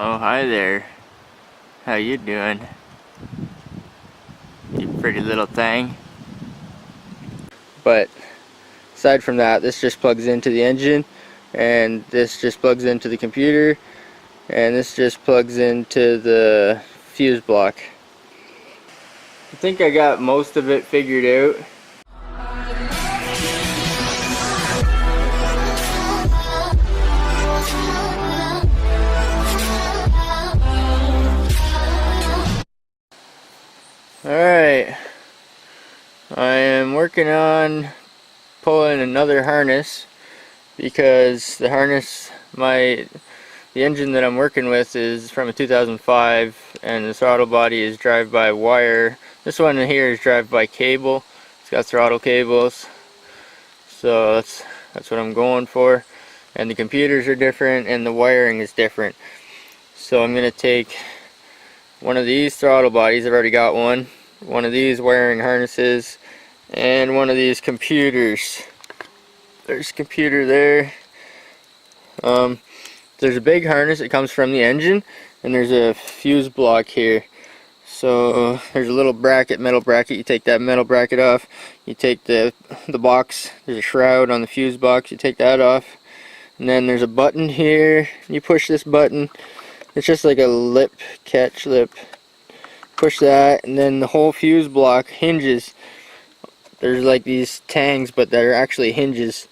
Oh, hi there. How you doing? You pretty little thing. But aside from that, this just plugs into the engine, and this just plugs into the computer, and this just plugs into the fuse block. I think I got most of it figured out. Alright, I am working on pulling another harness because the harness, the engine that I'm working with is from a 2005, and the throttle body is drive-by-wire. This one here is drive-by-cable. It's got throttle cables, so that's what I'm going for. And the computers are different and the wiring is different. So I'm going to take one of these throttle bodies, I've already got one of these wiring harnesses, and one of these computers. There's a computer there. There's a big harness that comes from the engine, and there's a fuse block here. So there's a little bracket, metal bracket. You take that metal bracket off, you take the box, there's a shroud on the fuse box, you take that off, and then there's a button here. You push this button, it's just like a lip, catch lip. Push that, and then the whole fuse block hinges. There's like these tangs, but they're actually hinges.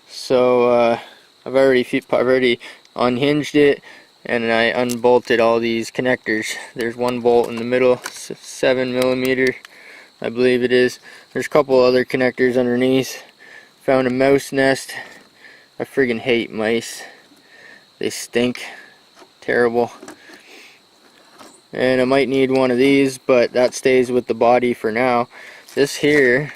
So I've already unhinged it, and I unbolted all these connectors. There's one bolt in the middle, 7mm, I believe it is. There's a couple other connectors underneath. Found a mouse nest. I friggin' hate mice. They stink. Terrible. And I might need one of these, but that stays with the body for now. This here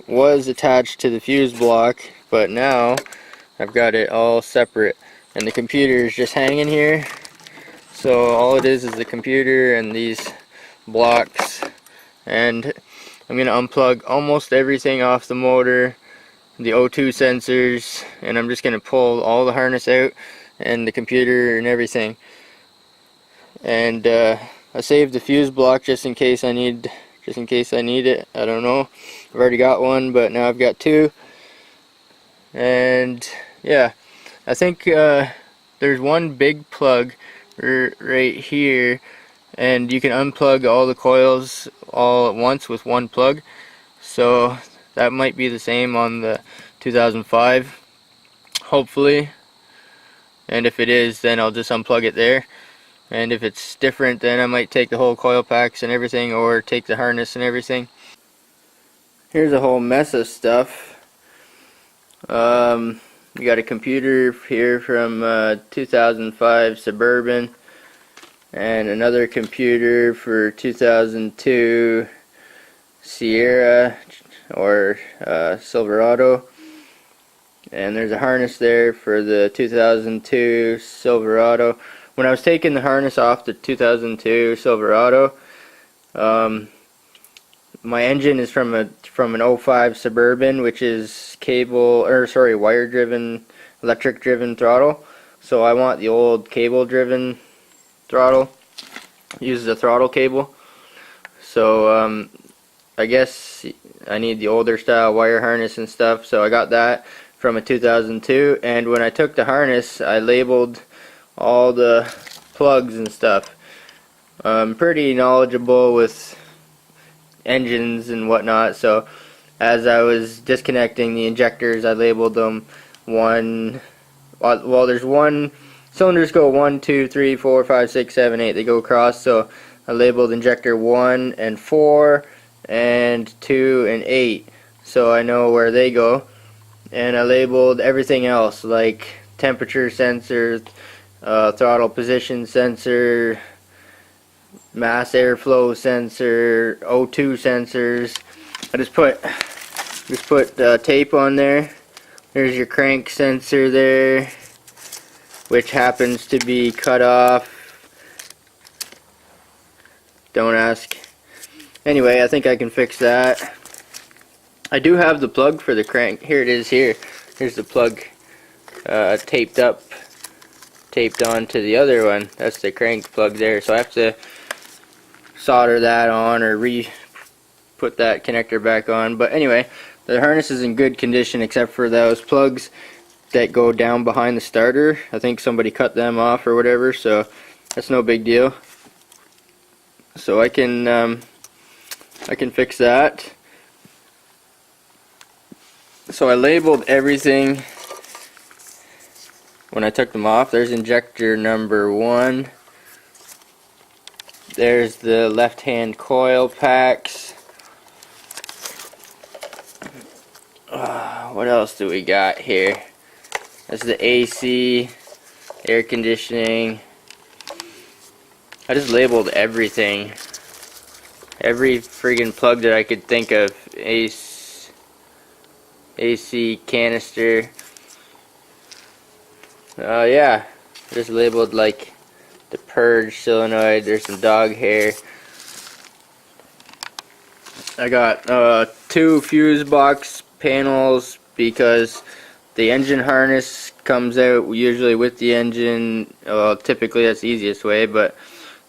was attached to the fuse block, but now I've got it all separate, and the computer is just hanging here. So all it is the computer and these blocks, and I'm going to unplug almost everything off the motor, the O2 sensors, and I'm just going to pull all the harness out and the computer and everything. And I saved the fuse block just in case I need it. I don't know. I've already got one, but now I've got two. And yeah, I think there's one big plug right here, and you can unplug all the coils all at once with one plug. So that might be the same on the 2005, hopefully. And if it is, then I'll just unplug it there. And if it's different, then I might take the whole coil packs and everything, or take the harness and everything. Here's a whole mess of stuff. You got a computer here from 2005 Suburban, and another computer for 2002 Sierra or Silverado. And there's a harness there for the 2002 Silverado. When I was taking the harness off the 2002 Silverado, my engine is from an 05 Suburban, which is wire driven, electric driven throttle. So I want the old cable driven throttle. Uses a throttle cable. So I guess I need the older style wire harness and stuff. So I got that from a 2002, and when I took the harness, I labeled all the plugs and stuff. I'm pretty knowledgeable with engines and whatnot, so as I was disconnecting the injectors, I labeled them there's one, cylinders go 1, 2, 3, 4, 5, 6, 7, 8, they go across, so I labeled injector 1 and 4 and 2 and 8, so I know where they go. And I labeled everything else, like temperature sensor, throttle position sensor, mass airflow sensor, O2 sensors. I just put tape on there. There's your crank sensor there, which happens to be cut off. Don't ask. Anyway, I think I can fix that. I do have the plug for the crank. Here it is here. Here's the plug taped up taped on to the other one. That's the crank plug there, so I have to solder that on or put that connector back on. But anyway, the harness is in good condition except for those plugs that go down behind the starter. I think somebody cut them off or whatever, so that's no big deal. So I can fix that. So I labeled everything when I took them off. There's injector number 1. There's the left-hand coil packs. What else do we got here? That's the AC, air conditioning. I just labeled everything. Every friggin' plug that I could think of. AC canister. Yeah, just labeled like the purge solenoid. There's some dog hair. I got 2 fuse box panels because the engine harness comes out usually with the engine. Well, typically that's the easiest way, but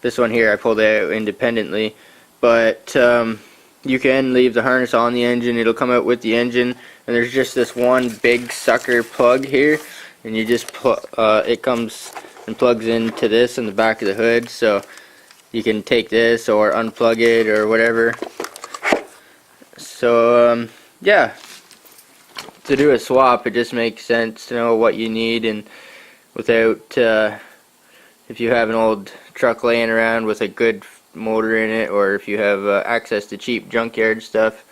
this one here I pulled out independently. But you can leave the harness on the engine, it'll come out with the engine, and there's just this one big sucker plug here, and you just it comes and plugs into this in the back of the hood, so you can take this or unplug it or whatever. So yeah, to do a swap it just makes sense to know what you need, and without if you have an old truck laying around with a good motor in it, or if you have access to cheap junkyard stuff.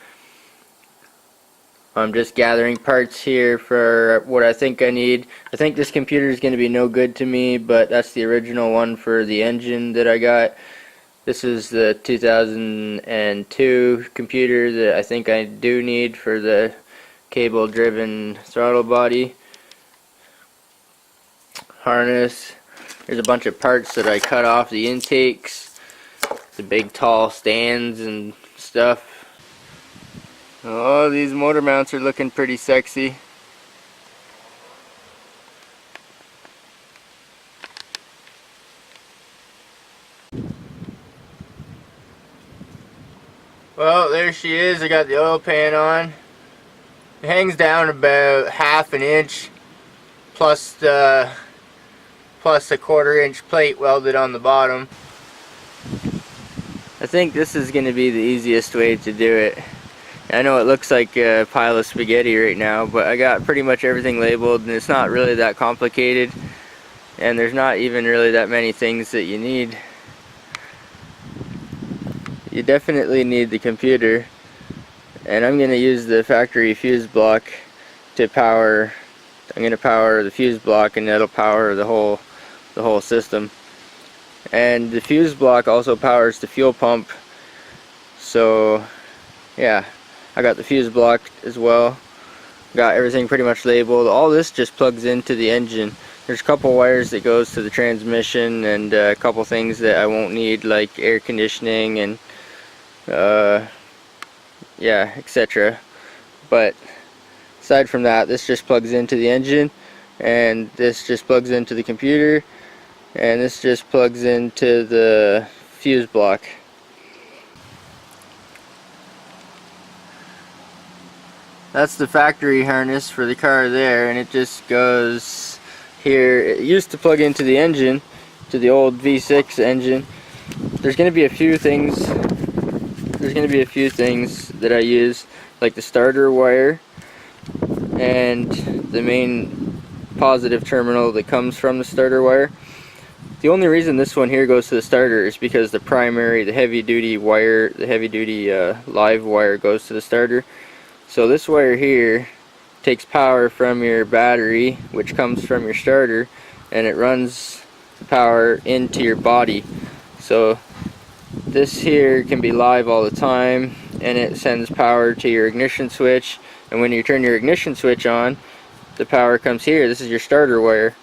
I'm just gathering parts here for what I think I need. I think this computer is going to be no good to me, but that's the original one for the engine that I got. This is the 2002 computer that I think I do need for the cable driven throttle body. Harness. There's a bunch of parts that I cut off the intakes. The big tall stands and stuff. Oh, these motor mounts are looking pretty sexy. Well, there she is. I got the oil pan on. It hangs down about ½ an inch plus the ¼ inch plate welded on the bottom. I think this is going to be the easiest way to do it. I know it looks like a pile of spaghetti right now, but I got pretty much everything labeled, and it's not really that complicated, and there's not even really that many things that you need. You definitely need the computer, and I'm going to use the factory fuse block to power. I'm going to power the fuse block, and that'll power the whole system. And the fuse block also powers the fuel pump, so yeah, I got the fuse block as well. Got everything pretty much labeled. All this just plugs into the engine. There's a couple wires that goes to the transmission, and a couple things that I won't need, like air conditioning and yeah, etc. But aside from that, this just plugs into the engine, and this just plugs into the computer, and this just plugs into the fuse block. That's the factory harness for the car there, and it just goes here. It used to plug into the engine, to the old V6 engine. There's going to be a few things. There's going to be a few things that I use, like the starter wire and the main positive terminal that comes from the starter wire. The only reason this one here goes to the starter is because the primary, the heavy duty wire, the heavy duty live wire goes to the starter. So this wire here takes power from your battery, which comes from your starter, and it runs the power into your body. So this here can be live all the time, and it sends power to your ignition switch, and when you turn your ignition switch on, the power comes here. This is your starter wire.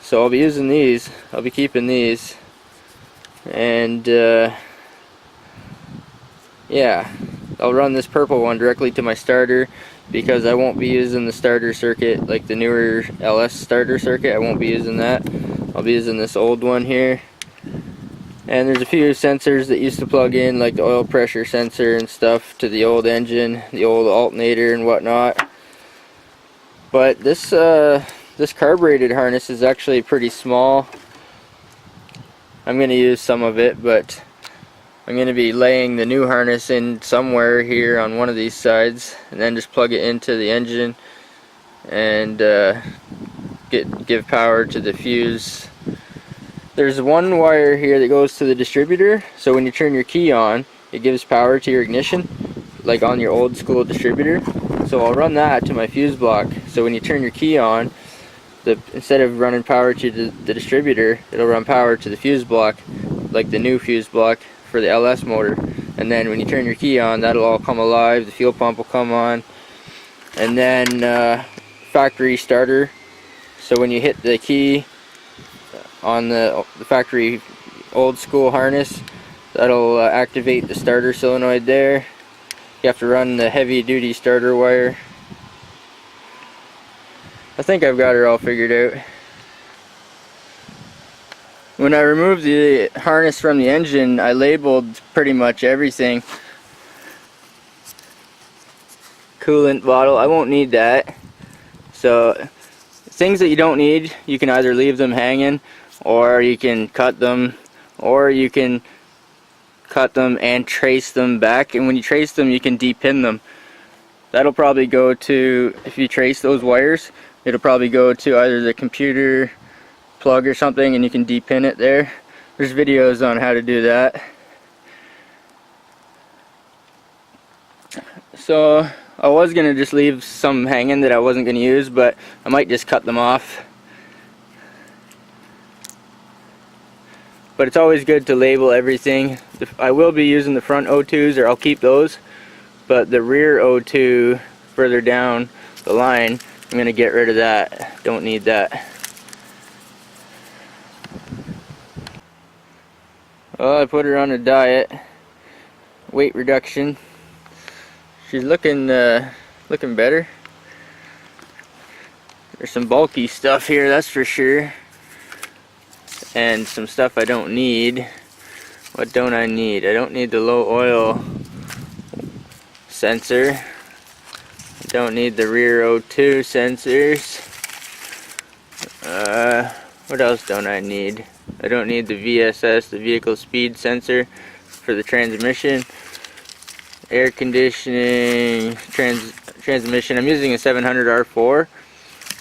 So I'll be using these, I'll be keeping these, and yeah, I'll run this purple one directly to my starter, because I won't be using the starter circuit, like the newer LS starter circuit. I won't be using that. I'll be using this old one here. And there's a few sensors that used to plug in, like the oil pressure sensor and stuff, to the old engine, the old alternator and whatnot. But this this carbureted harness is actually pretty small. I'm going to use some of it, but I'm going to be laying the new harness in somewhere here on one of these sides, and then just plug it into the engine and give power to the fuse. There's one wire here that goes to the distributor, so when you turn your key on, it gives power to your ignition, like on your old school distributor. So I'll run that to my fuse block, so when you turn your key on, instead of running power to the distributor, it'll run power to the fuse block, like the new fuse block for the LS motor. And then when you turn your key on, that'll all come alive, the fuel pump will come on. And then factory starter, so when you hit the key on the factory old school harness, that'll activate the starter solenoid there. You have to run the heavy duty starter wire. I think I've got her all figured out. When I removed the harness from the engine, I labeled pretty much everything. Coolant bottle, I won't need that. So things that you don't need, you can either leave them hanging, or you can cut them, or you can cut them and trace them back. And when you trace them, you can depin them. That'll probably go to, if you trace those wires, it'll probably go to either the computer plug or something, and you can depin it there. There's videos on how to do that. So I was gonna just leave some hanging that I wasn't gonna use, but I might just cut them off. But it's always good to label everything. I will be using the front O2s, or I'll keep those, but the rear O2 further down the line, I'm going to get rid of that. Don't need that. Well, I put her on a diet, weight reduction. She's looking better. There's some bulky stuff here, that's for sure. And some stuff I don't need. What don't I need? I don't need the low oil sensor. I don't need the rear O2 sensors. What else don't I need? I don't need the VSS, the vehicle speed sensor for the transmission. Air conditioning, transmission. I'm using a 700 R4.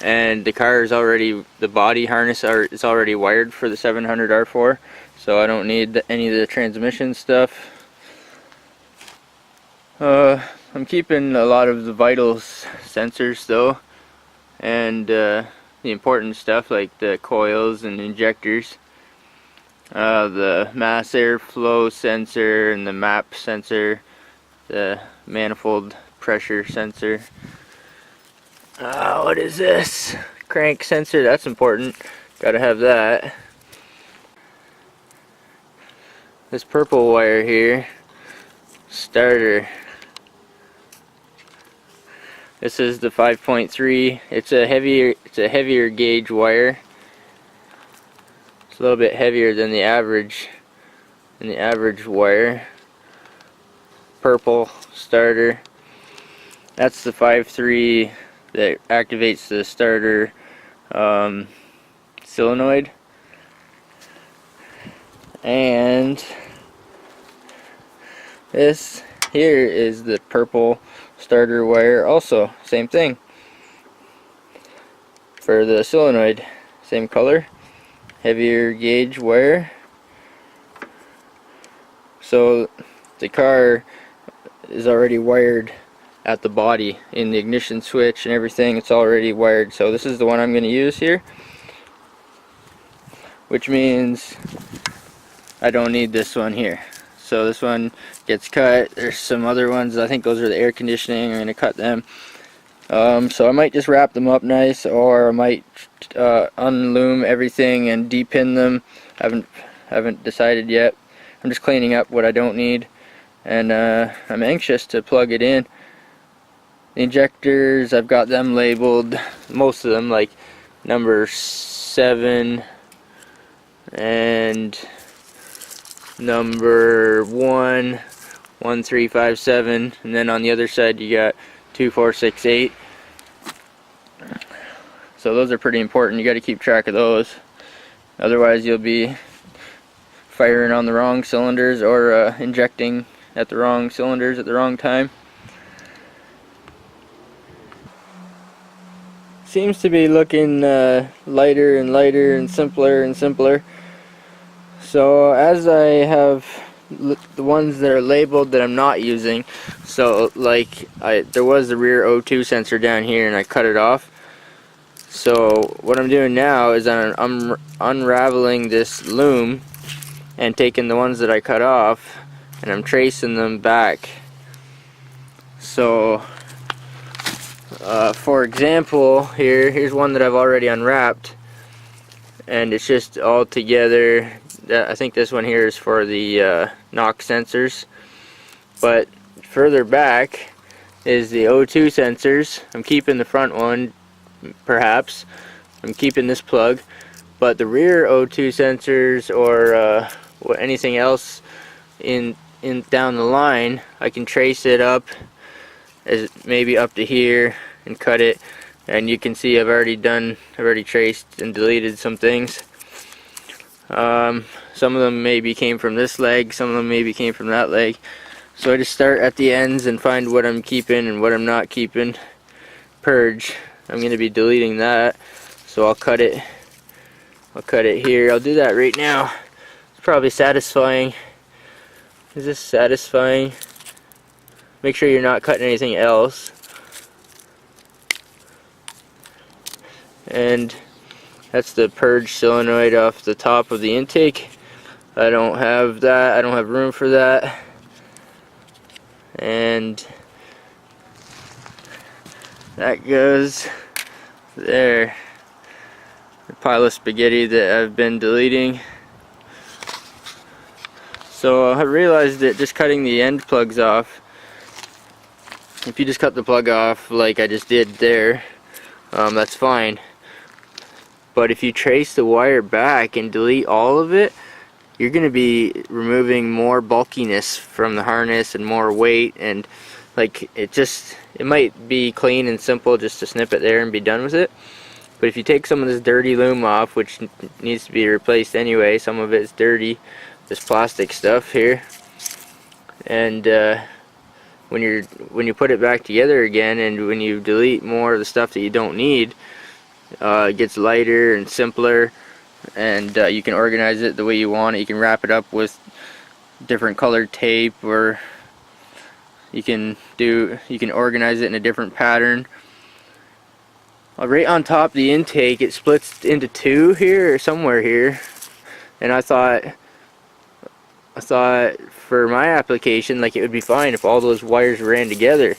And the car is already, the body harness is already wired for the 700 R4, so I don't need any of the transmission stuff. I'm keeping a lot of the vitals sensors though, and the important stuff like the coils and injectors, the mass airflow sensor and the MAP sensor, the manifold pressure sensor. What is this? Crank sensor, that's important. Gotta have that. This purple wire here, starter. This is the 5.3. It's a heavier gauge wire. It's a little bit heavier than the average wire. Purple starter. That's the 5.3 that activates the starter solenoid. And this here is the purple starter wire, also same thing for the solenoid, same color, heavier gauge wire. So the car is already wired at the body, in the ignition switch and everything. It's already wired. So this is the one I'm going to use here, which means I don't need this one here. So this one gets cut. There's some other ones, I think those are the air conditioning. I'm going to cut them. So I might just wrap them up nice, or I might unloom everything and depin them. Haven't decided yet. I'm just cleaning up what I don't need, and I'm anxious to plug it in. The injectors, I've got them labeled, most of them, like number 7 and number 1, 1, 3, 5, 7, and then on the other side you got 2, 4, 6, 8. So those are pretty important. You got to keep track of those, otherwise you'll be firing on the wrong cylinders or injecting at the wrong cylinders at the wrong time. Seems to be looking lighter and lighter and simpler. So as I have the ones that are labeled that I'm not using, so like there was the rear O2 sensor down here and I cut it off. So what I'm doing now is I'm unraveling this loom and taking the ones that I cut off and I'm tracing them back. So for example, here's one that I've already unwrapped, and it's just all together. I think this one here is for the knock sensors, but further back is the O2 sensors. I'm keeping the front one, perhaps. I'm keeping this plug, but the rear O2 sensors or anything else in down the line, I can trace it up as maybe up to here and cut it, and you can see I've already traced and deleted some things. Some of them maybe came from this leg, some of them maybe came from that leg. So I just start at the ends and find what I'm keeping and what I'm not keeping. Purge. I'm going to be deleting that, so I'll cut it here. I'll do that right now. It's probably satisfying. Is this satisfying? Make sure you're not cutting anything else. And that's the purge solenoid off the top of the intake. I don't have that. I don't have room for that. And that goes there. The pile of spaghetti that I've been deleting. So I realized that just cutting the end plugs off, if you just cut the plug off like I just did there, that's fine. But if you trace the wire back and delete all of it, you're going to be removing more bulkiness from the harness and more weight, and like it might be clean and simple just to snip it there and be done with it. But if you take some of this dirty loom off, which needs to be replaced anyway, some of it's dirty, this plastic stuff here, and when you put it back together again, and when you delete more of the stuff that you don't need, it gets lighter and simpler, and you can organize it the way you want it. You can wrap it up with different colored tape, or you can organize it in a different pattern. Right on top of the intake, it splits into two here or somewhere here, and I thought for my application, like, it would be fine if all those wires ran together.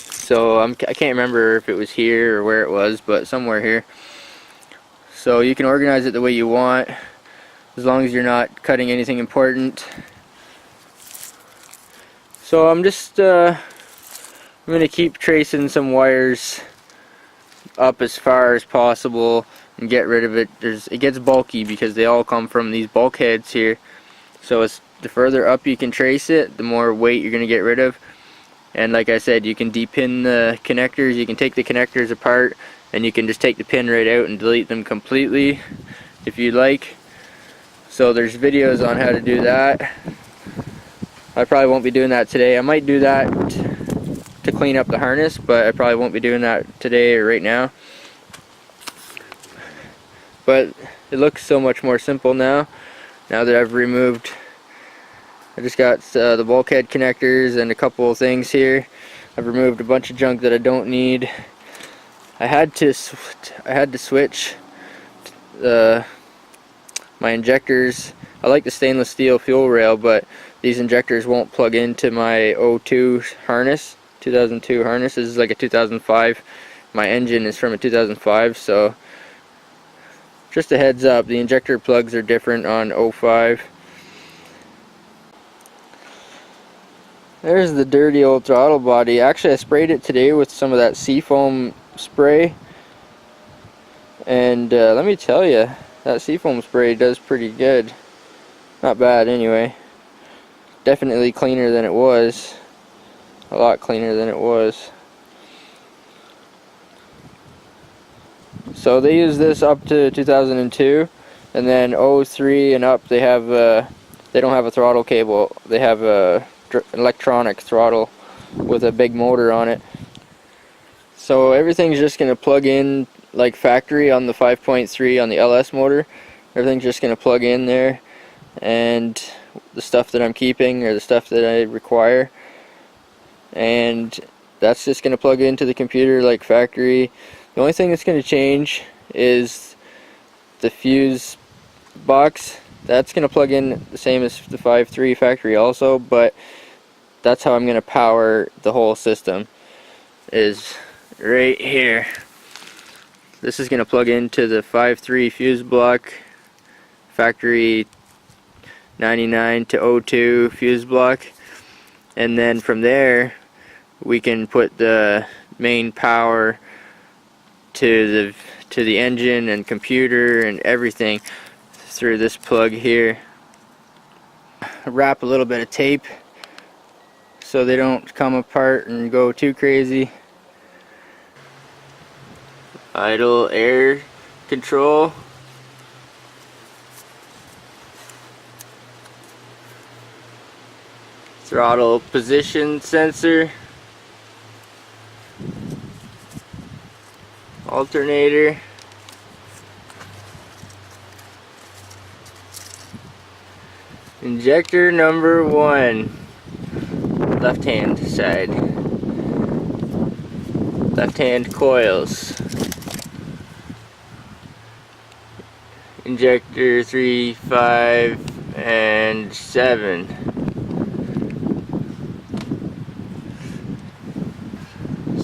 So I can't remember if it was here or where it was, but somewhere here. So you can organize it the way you want, as long as you're not cutting anything important. So I'm just I'm gonna keep tracing some wires up as far as possible and get rid of it. It gets bulky because they all come from these bulkheads here. So the further up you can trace it, the more weight you're gonna get rid of. And like I said, you can depin the connectors. You can take the connectors apart, and you can just take the pin right out and delete them completely if you like. So there's videos on how to do that. I probably won't be doing that today. I might do that to clean up the harness, but I probably won't be doing that today or right now. But it looks so much more simple now that I've removed. I just got the bulkhead connectors and a couple of things here. I've removed a bunch of junk that I don't need. I had to switch my injectors. I like the stainless steel fuel rail, but these injectors won't plug into my O2 harness, 2002 harness. This is like a 2005. My engine is from a 2005, so just a heads up, the injector plugs are different on 05. There's the dirty old throttle body. Actually, I sprayed it today with some of that seafoam spray, and let me tell you, that seafoam spray does pretty good. Not bad anyway. Definitely cleaner than it was. A lot cleaner than it was. So they use this up to 2002, and then 03 and up they have they don't have a throttle cable. They have a electronic throttle with a big motor on it. So everything's just going to plug in like factory on the 5.3 on the LS motor. Everything's just going to plug in there, and the stuff that I'm keeping or the stuff that I require, and that's just going to plug into the computer like factory. The only thing that's going to change is the fuse box. That's going to plug in the same as the 5.3 factory also, but that's how I'm going to power the whole system, is right here. This is going to plug into the 5.3 fuse block, factory 99 to 02 fuse block, and then from there we can put the main power to the engine and computer and everything through this plug here. Wrap a little bit of tape so they don't come apart and go too crazy. Idle air control. Throttle position sensor. Alternator. Injector number 1. Left hand side. Left hand coils. Injector 3, 5, and 7.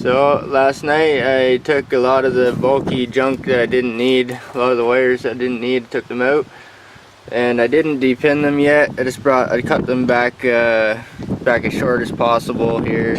So last night I took a lot of the bulky junk that I didn't need, a lot of the wires I didn't need, took them out, and I didn't depin them yet. I cut them back as short as possible here.